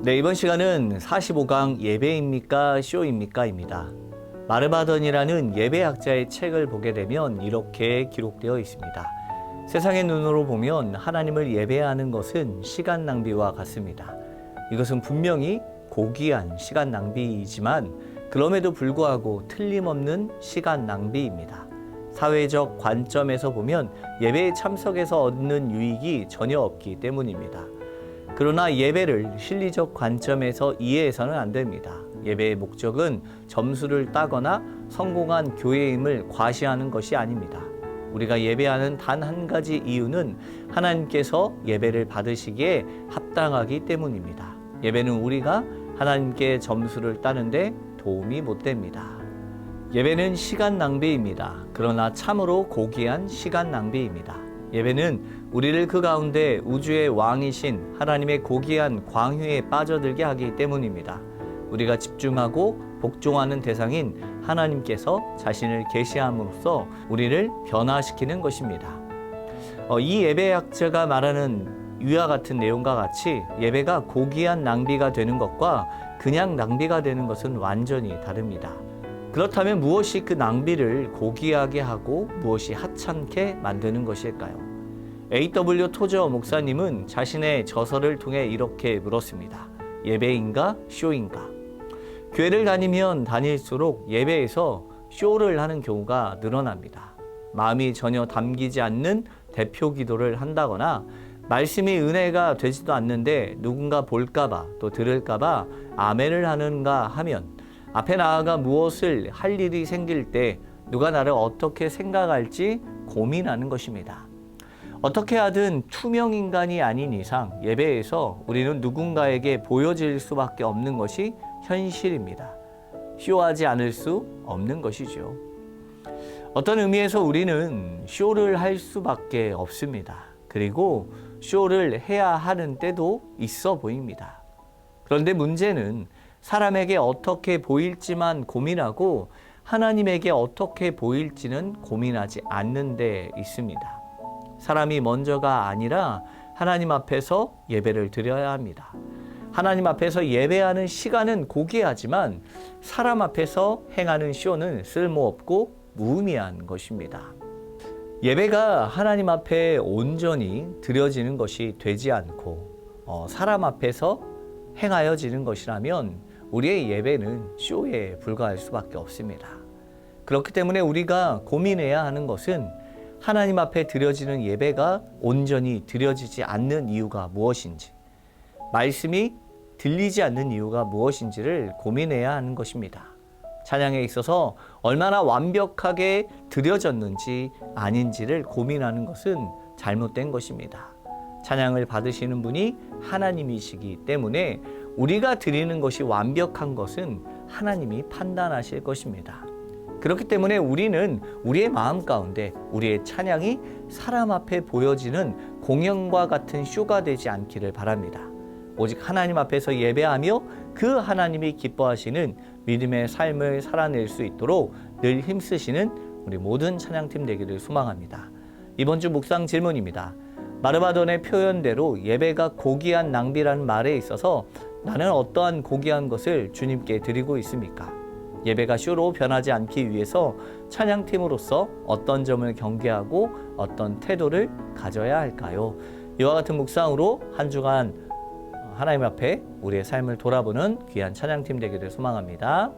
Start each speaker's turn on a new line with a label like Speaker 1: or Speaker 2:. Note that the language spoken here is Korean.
Speaker 1: 네, 이번 시간은 45강 예배입니까? 쇼입니까? 입니다. 마르바던이라는 예배학자의 책을 보게 되면 이렇게 기록되어 있습니다. 세상의 눈으로 보면 하나님을 예배하는 것은 시간 낭비와 같습니다. 이것은 분명히 고귀한 시간 낭비이지만 그럼에도 불구하고 틀림없는 시간 낭비입니다. 사회적 관점에서 보면 예배에 참석해서 얻는 유익이 전혀 없기 때문입니다. 그러나 예배를 실리적 관점에서 이해해서는 안 됩니다. 예배의 목적은 점수를 따거나 성공한 교회임을 과시하는 것이 아닙니다. 우리가 예배하는 단 한 가지 이유는 하나님께서 예배를 받으시기에 합당하기 때문입니다. 예배는 우리가 하나님께 점수를 따는데 도움이 못 됩니다. 예배는 시간 낭비입니다. 그러나 참으로 고귀한 시간 낭비입니다. 예배는 우리를 그 가운데 우주의 왕이신 하나님의 고귀한 광휴에 빠져들게 하기 때문입니다. 우리가 집중하고 복종하는 대상인 하나님께서 자신을 계시함으로써 우리를 변화시키는 것입니다. 이 예배학자가 말하는 위와 같은 내용과 같이 예배가 고귀한 낭비가 되는 것과 그냥 낭비가 되는 것은 완전히 다릅니다. 그렇다면 무엇이 그 낭비를 고귀하게 하고 무엇이 하찮게 만드는 것일까요? A.W. 토저 목사님은 자신의 저서를 통해 이렇게 물었습니다. 예배인가 쇼인가? 교회를 다니면 다닐수록 예배에서 쇼를 하는 경우가 늘어납니다. 마음이 전혀 담기지 않는 대표 기도를 한다거나 말씀이 은혜가 되지도 않는데 누군가 볼까봐 또 들을까봐 아멘을 하는가 하면 앞에 나아가 무엇을 할 일이 생길 때 누가 나를 어떻게 생각할지 고민하는 것입니다. 어떻게 하든 투명 인간이 아닌 이상 예배에서 우리는 누군가에게 보여질 수밖에 없는 것이 현실입니다. 쇼하지 않을 수 없는 것이죠. 어떤 의미에서 우리는 쇼를 할 수밖에 없습니다. 그리고 쇼를 해야 하는 때도 있어 보입니다. 그런데 문제는 사람에게 어떻게 보일지만 고민하고 하나님에게 어떻게 보일지는 고민하지 않는 데 있습니다. 사람이 먼저가 아니라 하나님 앞에서 예배를 드려야 합니다. 하나님 앞에서 예배하는 시간은 고귀하지만 사람 앞에서 행하는 쇼는 쓸모없고 무의미한 것입니다. 예배가 하나님 앞에 온전히 드려지는 것이 되지 않고 사람 앞에서 행하여지는 것이라면 우리의 예배는 쇼에 불과할 수밖에 없습니다. 그렇기 때문에 우리가 고민해야 하는 것은 하나님 앞에 드려지는 예배가 온전히 드려지지 않는 이유가 무엇인지, 말씀이 들리지 않는 이유가 무엇인지를 고민해야 하는 것입니다. 찬양에 있어서 얼마나 완벽하게 드려졌는지 아닌지를 고민하는 것은 잘못된 것입니다. 찬양을 받으시는 분이 하나님이시기 때문에 우리가 드리는 것이 완벽한 것은 하나님이 판단하실 것입니다. 그렇기 때문에 우리는 우리의 마음 가운데 우리의 찬양이 사람 앞에 보여지는 공연과 같은 쇼가 되지 않기를 바랍니다. 오직 하나님 앞에서 예배하며 그 하나님이 기뻐하시는 믿음의 삶을 살아낼 수 있도록 늘 힘쓰시는 우리 모든 찬양팀 되기를 소망합니다. 이번 주 묵상 질문입니다. 마르바돈의 표현대로 예배가 고귀한 낭비라는 말에 있어서 나는 어떠한 고귀한 것을 주님께 드리고 있습니까? 예배가 쇼로 변하지 않기 위해서 찬양팀으로서 어떤 점을 경계하고 어떤 태도를 가져야 할까요? 이와 같은 묵상으로 한 주간 하나님 앞에 우리의 삶을 돌아보는 귀한 찬양팀 되기를 소망합니다.